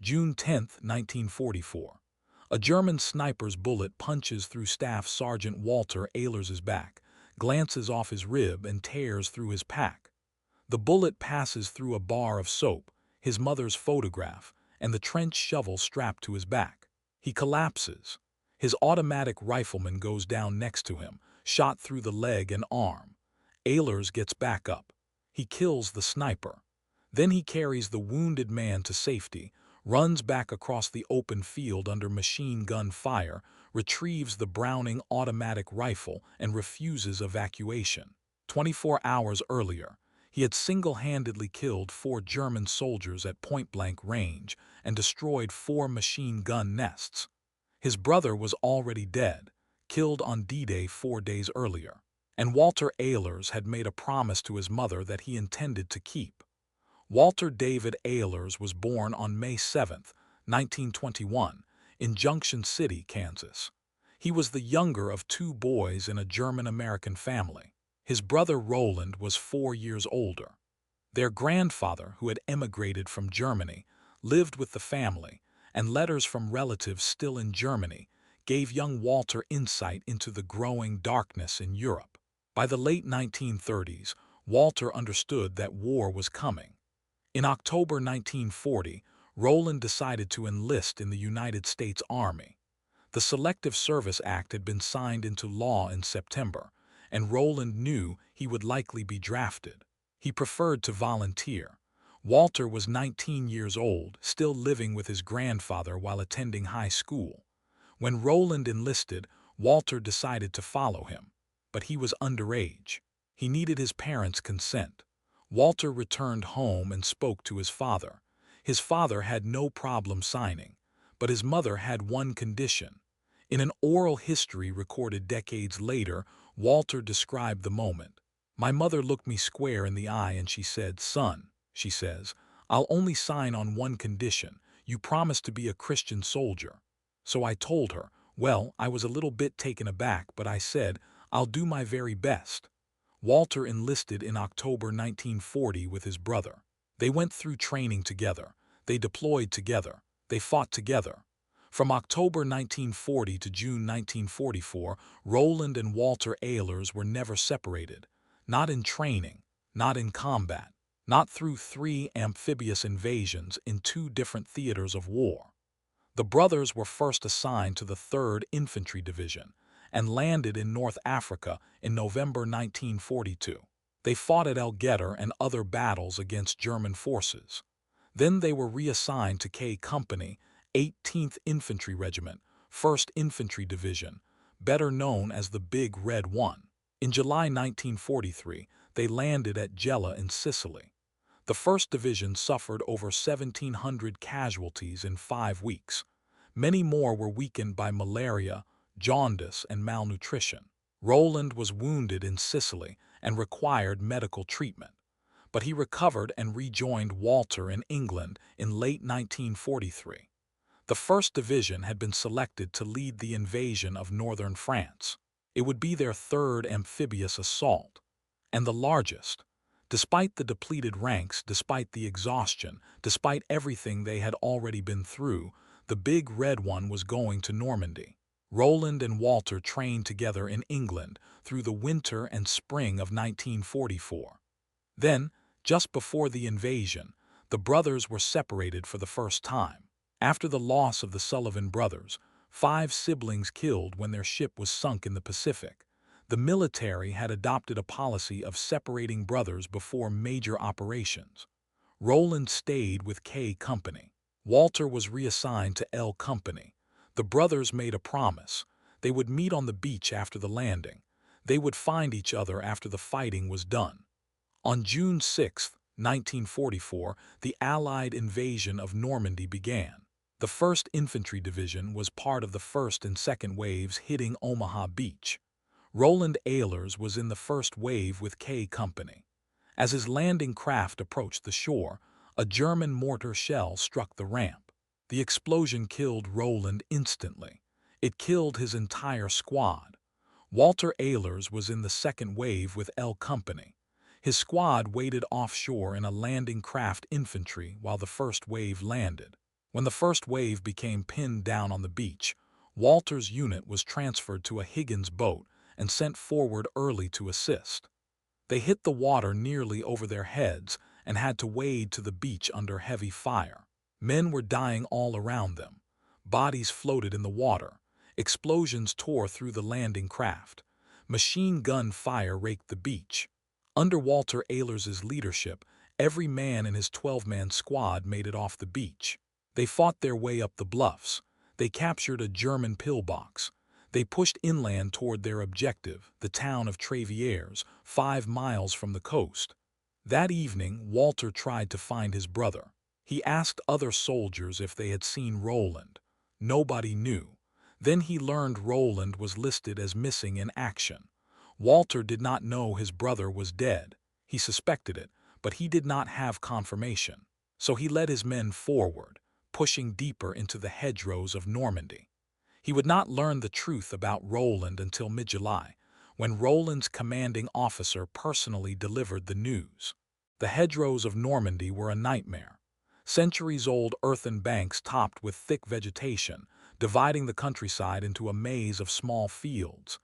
June 10, 1944. A German sniper's bullet punches through Staff Sergeant Walter Ehlers's back, glances off his rib and tears through his pack. The bullet passes through a bar of soap, his mother's photograph, and the trench shovel strapped to his back. He collapses. His automatic rifleman goes down next to him, shot through the leg and arm. Ehlers gets back up. He kills the sniper. Then he carries the wounded man to safety, runs back across the open field under machine gun fire, retrieves the Browning automatic rifle, and refuses evacuation. 24 hours earlier, he had single-handedly killed 4 German soldiers at point-blank range and destroyed 4 machine gun nests. His brother was already dead, killed on D-Day 4 days earlier, and Walter Ehlers had made a promise to his mother that he intended to keep. Walter David Ehlers was born on May 7, 1921, in Junction City, Kansas. He was the younger of 2 boys in a German-American family. His brother Roland was 4 years older. Their grandfather, who had emigrated from Germany, lived with the family, and letters from relatives still in Germany gave young Walter insight into the growing darkness in Europe. By the late 1930s, Walter understood that war was coming. In October 1940, Roland decided to enlist in the United States Army. The Selective Service Act had been signed into law in September, and Roland knew he would likely be drafted. He preferred to volunteer. Walter was 19 years old, still living with his grandfather while attending high school. When Roland enlisted, Walter decided to follow him, but he was underage. He needed his parents' consent. Walter returned home and spoke to his father. His father had no problem signing, but his mother had one condition. In an oral history recorded decades later, Walter described the moment. "My mother looked me square in the eye and she said, 'Son,' she says, 'I'll only sign on one condition. You promise to be a Christian soldier.' So I told her. Well, I was a little bit taken aback, but I said, 'I'll do my very best.'" Walter enlisted in October 1940 with his brother. They went through training together. They deployed together. They fought together. From October 1940 to June 1944, Roland and Walter Ehlers were never separated. Not in training, not in combat, not through 3 amphibious invasions in 2 different theaters of war. The brothers were first assigned to the 3rd Infantry Division and landed in North Africa in November 1942. They fought at El Getter and other battles against German forces. Then they were reassigned to K Company, 18th Infantry Regiment, 1st Infantry Division, better known as the Big Red One. In July 1943, they landed at Gela in Sicily. The 1st Division suffered over 1,700 casualties in 5 weeks. Many more were weakened by malaria, jaundice, and malnutrition. Roland was wounded in Sicily and required medical treatment, but he recovered and rejoined Walter in England in late 1943. The 1st Division had been selected to lead the invasion of northern France. It would be their 3rd amphibious assault, and the largest. Despite the depleted ranks, despite the exhaustion, despite everything they had already been through, the Big Red One was going to Normandy. Roland and Walter trained together in England through the winter and spring of 1944. Then, just before the invasion, the brothers were separated for the first time. After the loss of the Sullivan brothers, 5 siblings killed when their ship was sunk in the Pacific, the military had adopted a policy of separating brothers before major operations. Roland stayed with K Company. Walter was reassigned to L Company. The brothers made a promise. They would meet on the beach after the landing. They would find each other after the fighting was done. On June 6, 1944, the Allied invasion of Normandy began. The 1st Infantry Division was part of the 1st and 2nd waves hitting Omaha Beach. Roland Ehlers was in the 1st wave with K Company. As his landing craft approached the shore, a German mortar shell struck the ramp. The explosion killed Roland instantly. It killed his entire squad. Walter Ehlers was in the 2nd wave with L Company. His squad waited offshore in a landing craft infantry while the 1st wave landed. When the first wave became pinned down on the beach, Walter's unit was transferred to a Higgins boat and sent forward early to assist. They hit the water nearly over their heads and had to wade to the beach under heavy fire. Men were dying all around them. Bodies floated in the water. Explosions tore through the landing craft. Machine gun fire raked the beach. Under Walter Aylers's leadership, every man in his 12-man squad made it off the beach. They fought their way up the bluffs. They captured a German pillbox. They pushed inland toward their objective, the town of Trévieres, 5 miles from the coast. That evening, Walter tried to find his brother. He asked other soldiers if they had seen Roland. Nobody knew. Then he learned Roland was listed as missing in action. Walter did not know his brother was dead. He suspected it, but he did not have confirmation. So he led his men forward, pushing deeper into the hedgerows of Normandy. He would not learn the truth about Roland until mid-July, when Roland's commanding officer personally delivered the news. The hedgerows of Normandy were a nightmare. Centuries-old earthen banks topped with thick vegetation, dividing the countryside into a maze of small fields.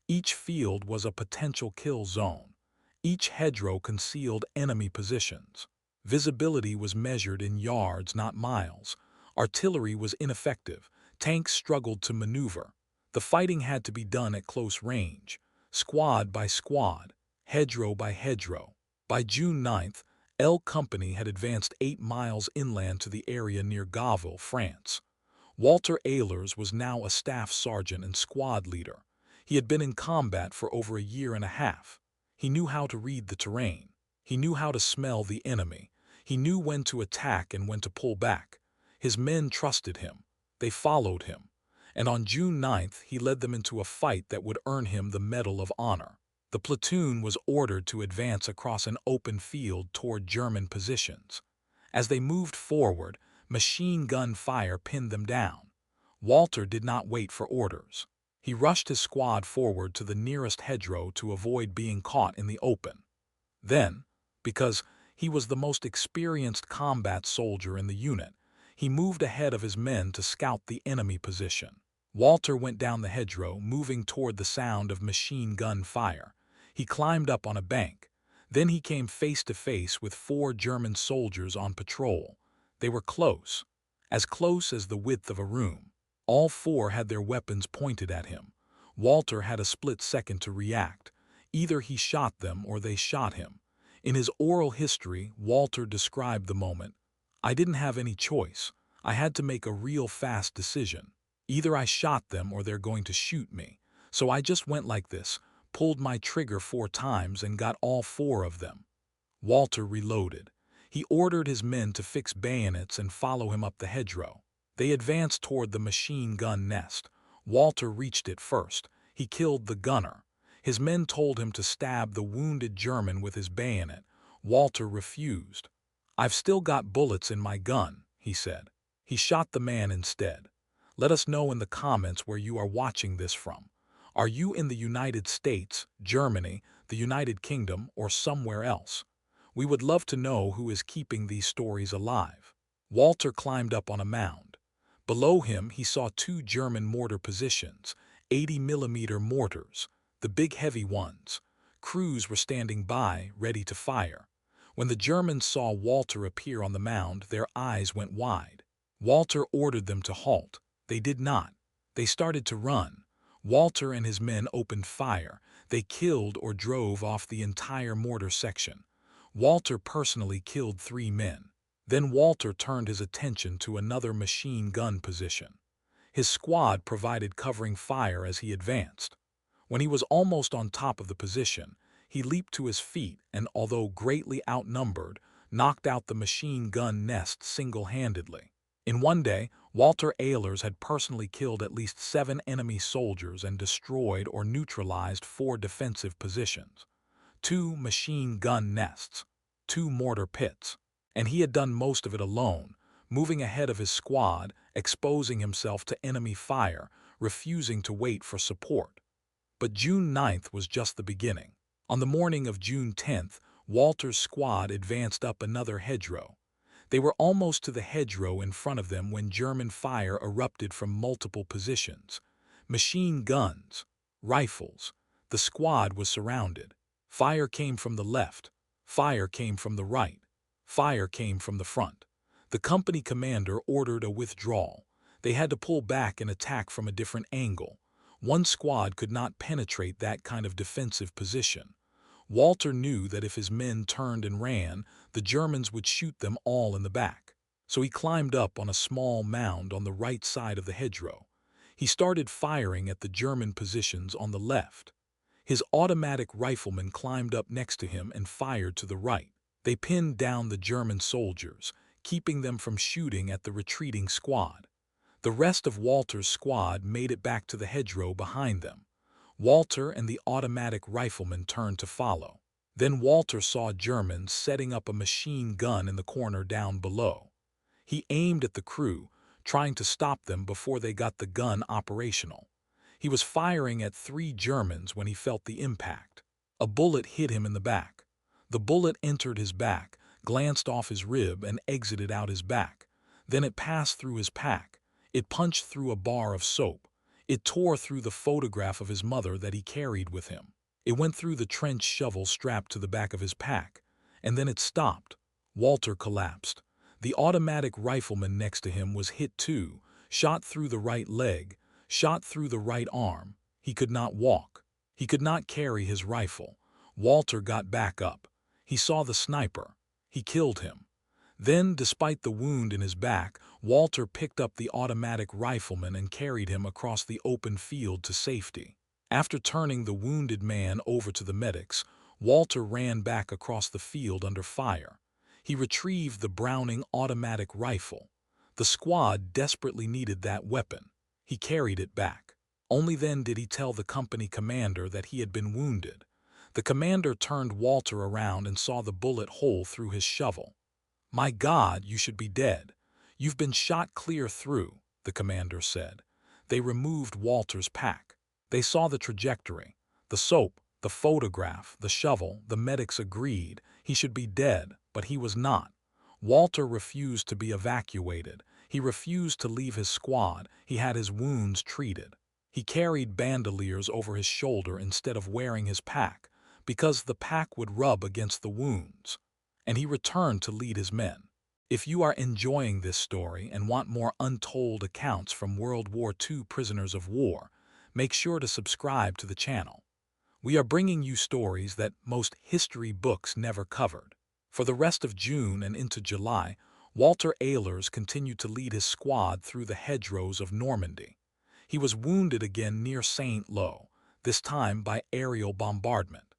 Each field was a potential kill zone. Each hedgerow concealed enemy positions. Visibility was measured in yards, not miles. Artillery was ineffective. Tanks struggled to maneuver. The fighting had to be done at close range, squad by squad, hedgerow by hedgerow. By June 9th, L Company had advanced 8 miles inland to the area near Gauville, France. Walter Aylers was now a staff sergeant and squad leader. He had been in combat for over a year and a half. He knew how to read the terrain. He knew how to smell the enemy. He knew when to attack and when to pull back. His men trusted him. They followed him. And on June 9th, he led them into a fight that would earn him the Medal of Honor. The platoon was ordered to advance across an open field toward German positions. As they moved forward, machine gun fire pinned them down. Walter did not wait for orders. He rushed his squad forward to the nearest hedgerow to avoid being caught in the open. Then, because he was the most experienced combat soldier in the unit, he moved ahead of his men to scout the enemy position. Walter went down the hedgerow, moving toward the sound of machine gun fire. He climbed up on a bank. Then he came face to face with 4 German soldiers on patrol. They were close as the width of a room. All 4 had their weapons pointed at him. Walter had a split second to react. Either he shot them or they shot him. In his oral history, Walter described the moment. "I didn't have any choice. I had to make a real fast decision. Either I shot them or they're going to shoot me. So I just went like this, pulled my trigger 4 times and got all 4 of them." Walter reloaded. He ordered his men to fix bayonets and follow him up the hedgerow. They advanced toward the machine gun nest. Walter reached it first. He killed the gunner. His men told him to stab the wounded German with his bayonet. Walter refused. "I've still got bullets in my gun," he said. He shot the man instead. Let us know in the comments where you are watching this from. Are you in the United States, Germany, the United Kingdom, or somewhere else? We would love to know who is keeping these stories alive. Walter climbed up on a mound. Below him, he saw 2 German mortar positions, 80mm mortars, the big heavy ones. Crews were standing by, ready to fire. When the Germans saw Walter appear on the mound, their eyes went wide. Walter ordered them to halt. They did not. They started to run. Walter and his men opened fire. They killed or drove off the entire mortar section. Walter personally killed 3 men. Then Walter turned his attention to another machine gun position. His squad provided covering fire as he advanced. When he was almost on top of the position, he leaped to his feet and, although greatly outnumbered, knocked out the machine gun nest single-handedly. In one day, Walter Aylers had personally killed at least 7 enemy soldiers and destroyed or neutralized 4 defensive positions, 2 machine gun nests, 2 mortar pits. And he had done most of it alone, moving ahead of his squad, exposing himself to enemy fire, refusing to wait for support. But June 9th was just the beginning. On the morning of June 10th, Walter's squad advanced up another hedgerow. They were almost to the hedgerow in front of them when German fire erupted from multiple positions. Machine guns, rifles. The squad was surrounded. Fire came from the left. Fire came from the right. Fire came from the front. The company commander ordered a withdrawal. They had to pull back and attack from a different angle. One squad could not penetrate that kind of defensive position. Walter knew that if his men turned and ran, the Germans would shoot them all in the back. So he climbed up on a small mound on the right side of the hedgerow. He started firing at the German positions on the left. His automatic riflemen climbed up next to him and fired to the right. They pinned down the German soldiers, keeping them from shooting at the retreating squad. The rest of Walter's squad made it back to the hedgerow behind them. Walter and the automatic rifleman turned to follow. Then Walter saw Germans setting up a machine gun in the corner down below. He aimed at the crew, trying to stop them before they got the gun operational. He was firing at 3 Germans when he felt the impact. A bullet hit him in the back. The bullet entered his back, glanced off his rib, and exited out his back. Then it passed through his pack. It punched through a bar of soap. It tore through the photograph of his mother that he carried with him. It went through the trench shovel strapped to the back of his pack. And then it stopped. Walter collapsed. The automatic rifleman next to him was hit too, shot through the right leg, shot through the right arm. He could not walk. He could not carry his rifle. Walter got back up. He saw the sniper. He killed him. Then, despite the wound in his back, Walter picked up the automatic rifleman and carried him across the open field to safety. After turning the wounded man over to the medics, Walter ran back across the field under fire. He retrieved the Browning automatic rifle. The squad desperately needed that weapon. He carried it back. Only then did he tell the company commander that he had been wounded. The commander turned Walter around and saw the bullet hole through his shovel. "My God, you should be dead. You've been shot clear through," the commander said. They removed Walter's pack. They saw the trajectory, the soap, the photograph, the shovel. The medics agreed he should be dead, but he was not. Walter refused to be evacuated. He refused to leave his squad. He had his wounds treated. He carried bandoliers over his shoulder instead of wearing his pack, because the pack would rub against the wounds. And he returned to lead his men. If you are enjoying this story and want more untold accounts from World War II prisoners of war, make sure to subscribe to the channel. We are bringing you stories that most history books never covered. For the rest of June and into July, Walter Ehlers continued to lead his squad through the hedgerows of Normandy. He was wounded again near Saint-Lô, this time by aerial bombardment.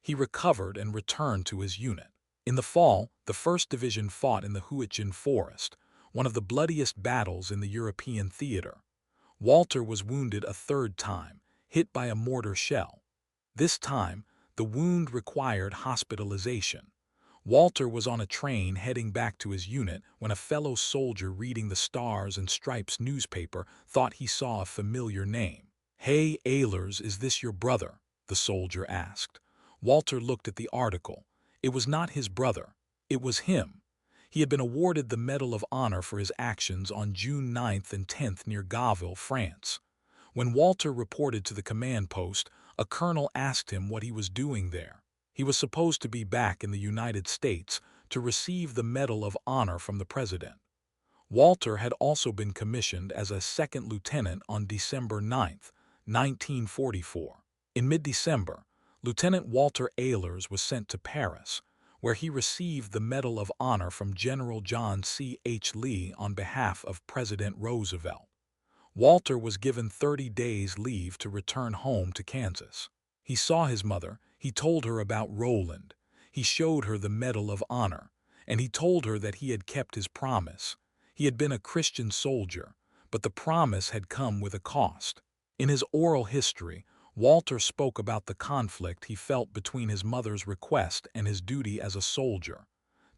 He recovered and returned to his unit. In the fall, the 1st Division fought in the Huichin Forest, one of the bloodiest battles in the European theater. Walter was wounded a 3rd time, hit by a mortar shell. This time, the wound required hospitalization. Walter was on a train heading back to his unit when a fellow soldier reading the Stars and Stripes newspaper thought he saw a familiar name. "Hey, Ehlers, is this your brother?" the soldier asked. Walter looked at the article. It was not his brother. It was him. He had been awarded the Medal of Honor for his actions on June 9th and 10th near Gaville, France. When Walter reported to the command post, a colonel asked him what he was doing there. He was supposed to be back in the United States to receive the Medal of Honor from the president. Walter had also been commissioned as a 2nd lieutenant on December 9th, 1944. In mid-December, Lieutenant Walter Ehlers was sent to Paris, where he received the Medal of Honor from General John C. H. Lee on behalf of President Roosevelt. Walter was given 30 days leave to return home to Kansas. He saw his mother. He told her about Roland. He showed her the Medal of Honor, and he told her that he had kept his promise. He had been a Christian soldier, but the promise had come with a cost. In his oral history, Walter spoke about the conflict he felt between his mother's request and his duty as a soldier.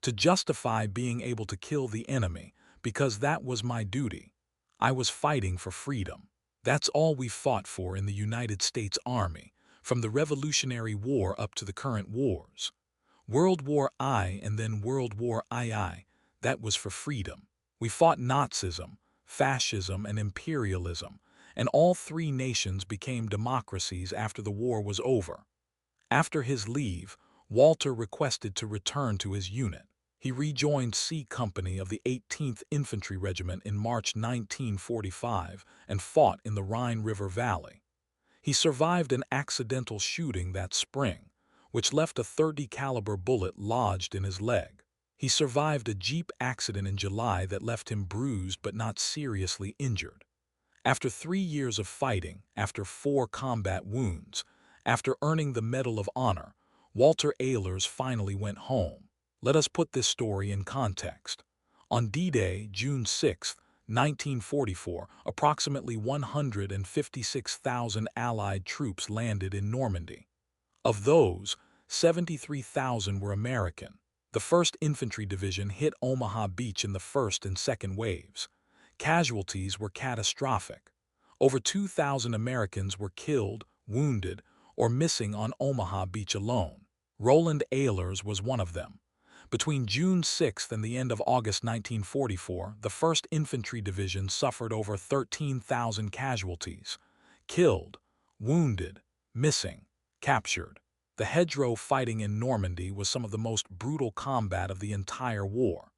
To justify being able to kill the enemy, because that was my duty. I was fighting for freedom. That's all we fought for in the United States Army, from the Revolutionary War up to the current wars. World War I and then World War II, That was for freedom. We fought Nazism, fascism, and imperialism, and all three nations became democracies after the war was over. After his leave, Walter requested to return to his unit. He rejoined C Company of the 18th Infantry Regiment in March 1945 and fought in the Rhine River Valley. He survived an accidental shooting that spring, which left a .30 caliber bullet lodged in his leg. He survived a Jeep accident in July that left him bruised but not seriously injured. After 3 years of fighting, after 4 combat wounds, after earning the Medal of Honor, Walter Ehlers finally went home. Let us put this story in context. On D-Day, June 6, 1944, approximately 156,000 Allied troops landed in Normandy. Of those, 73,000 were American. The 1st Infantry Division hit Omaha Beach in the first and second waves. Casualties were catastrophic. Over 2,000 Americans were killed, wounded, or missing on Omaha Beach alone. Roland Ehlers was one of them. Between June 6 and the end of August 1944, the 1st Infantry Division suffered over 13,000 casualties. Killed, wounded, missing, captured. The hedgerow fighting in Normandy was some of the most brutal combat of the entire war.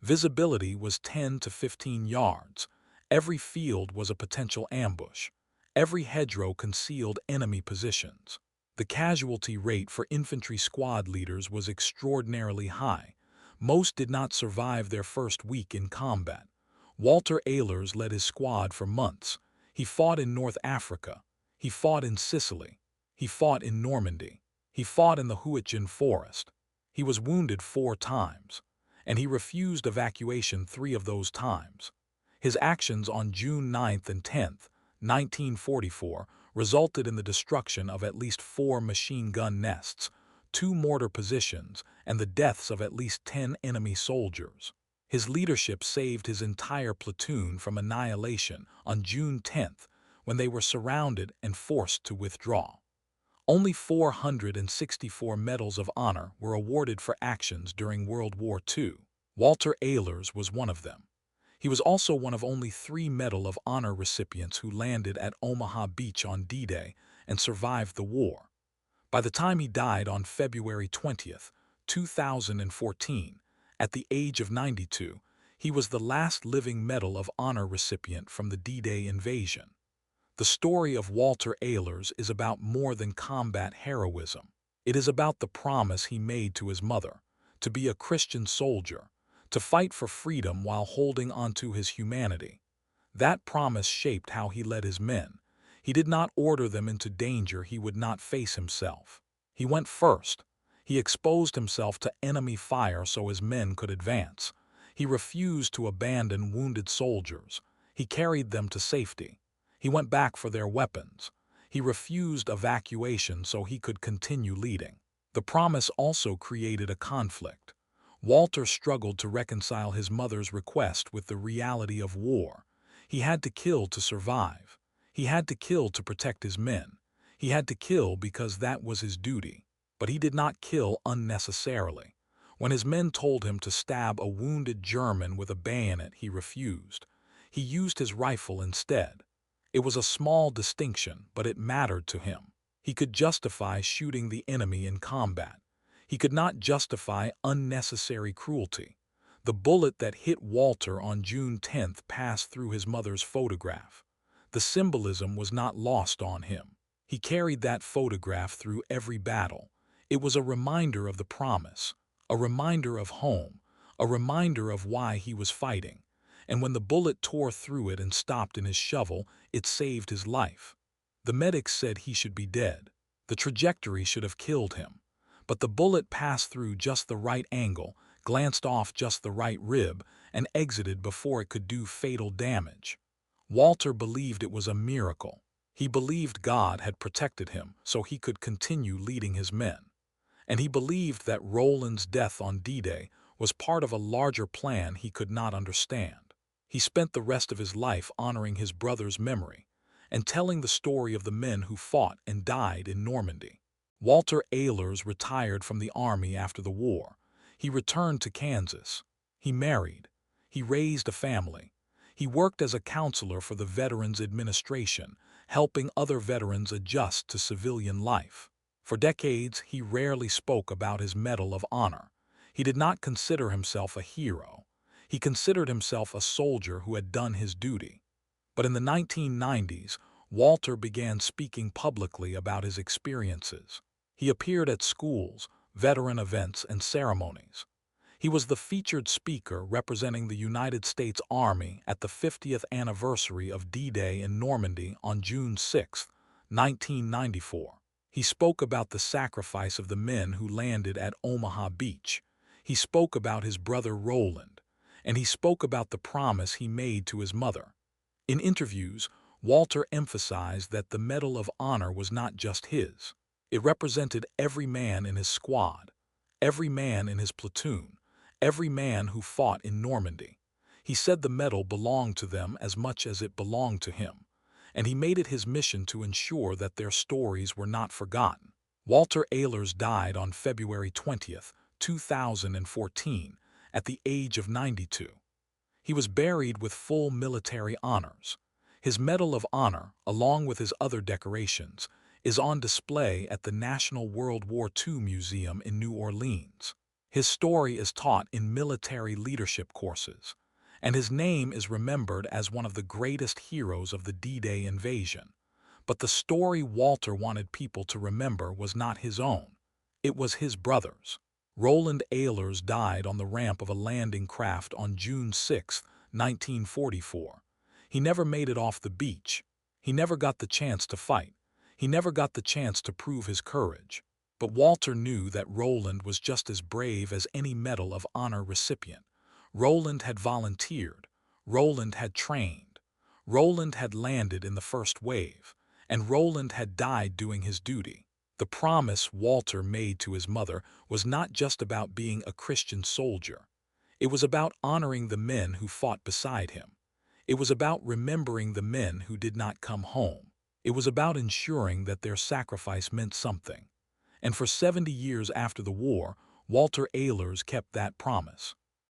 Visibility was 10 to 15 yards. Every field was a potential ambush. Every hedgerow concealed enemy positions. The casualty rate for infantry squad leaders was extraordinarily high. Most did not survive their first week in combat. Walter Ehlers led his squad for months. He fought in North Africa. He fought in Sicily. He fought in Normandy. He fought in the Huichin Forest. He was wounded 4 times, and he refused evacuation 3 of those times. His actions on June 9th and 10th, 1944, resulted in the destruction of at least 4 machine gun nests, 2 mortar positions, and the deaths of at least 10 enemy soldiers. His leadership saved his entire platoon from annihilation on June 10th, when they were surrounded and forced to withdraw. Only 464 Medals of Honor were awarded for actions during World War II. Walter Ehlers was one of them. He was also one of only 3 Medal of Honor recipients who landed at Omaha Beach on D-Day and survived the war. By the time he died on February 20, 2014, at the age of 92, he was the last living Medal of Honor recipient from the D-Day invasion. The story of Walter Ehlers is about more than combat heroism. It is about the promise he made to his mother, to be a Christian soldier, to fight for freedom while holding onto his humanity. That promise shaped how he led his men. He did not order them into danger he would not face himself. He went first. He exposed himself to enemy fire so his men could advance. He refused to abandon wounded soldiers. He carried them to safety. He went back for their weapons. He refused evacuation so he could continue leading. The promise also created a conflict. Walter struggled to reconcile his mother's request with the reality of war. He had to kill to survive. He had to kill to protect his men. He had to kill because that was his duty. But he did not kill unnecessarily. When his men told him to stab a wounded German with a bayonet, he refused. He used his rifle instead. It was a small distinction, but it mattered to him. He could justify shooting the enemy in combat. He could not justify unnecessary cruelty. The bullet that hit Walter on June 10th passed through his mother's photograph. The symbolism was not lost on him. He carried that photograph through every battle. It was a reminder of the promise, a reminder of home, a reminder of why he was fighting. And when the bullet tore through it and stopped in his shovel, it saved his life. The medics said he should be dead. The trajectory should have killed him. But the bullet passed through just the right angle, glanced off just the right rib, and exited before it could do fatal damage. Walter believed it was a miracle. He believed God had protected him so he could continue leading his men. And he believed that Roland's death on D-Day was part of a larger plan he could not understand. He spent the rest of his life honoring his brother's memory and telling the story of the men who fought and died in Normandy. Walter Ehlers retired from the army after the war. He returned to Kansas. He married. He raised a family. He worked as a counselor for the Veterans Administration, helping other veterans adjust to civilian life. For decades, he rarely spoke about his Medal of Honor. He did not consider himself a hero. He considered himself a soldier who had done his duty. But in the 1990s, Walter began speaking publicly about his experiences. He appeared at schools, veteran events, and ceremonies. He was the featured speaker representing the United States Army at the 50th anniversary of D-Day in Normandy on June 6, 1994. He spoke about the sacrifice of the men who landed at Omaha Beach. He spoke about his brother Roland, and he spoke about the promise he made to his mother. In interviews, Walter emphasized that the Medal of Honor was not just his. It represented every man in his squad, every man in his platoon, every man who fought in Normandy. He said the medal belonged to them as much as it belonged to him, and he made it his mission to ensure that their stories were not forgotten. Walter Ehlers died on February 20, 2014, at the age of 92. He was buried with full military honors. His Medal of Honor, along with his other decorations, is on display at the National World War II Museum in New Orleans. His story is taught in military leadership courses, and his name is remembered as one of the greatest heroes of the D-Day invasion. But the story Walter wanted people to remember was not his own. It was his brother's. Roland Ehlers died on the ramp of a landing craft on June 6, 1944. He never made it off the beach. He never got the chance to fight. He never got the chance to prove his courage. But Walter knew that Roland was just as brave as any Medal of Honor recipient. Roland had volunteered. Roland had trained. Roland had landed in the first wave. And Roland had died doing his duty. The promise Walter made to his mother was not just about being a Christian soldier. It was about honoring the men who fought beside him. It was about remembering the men who did not come home. It was about ensuring that their sacrifice meant something. And for 70 years after the war, Walter Ehlers kept that promise.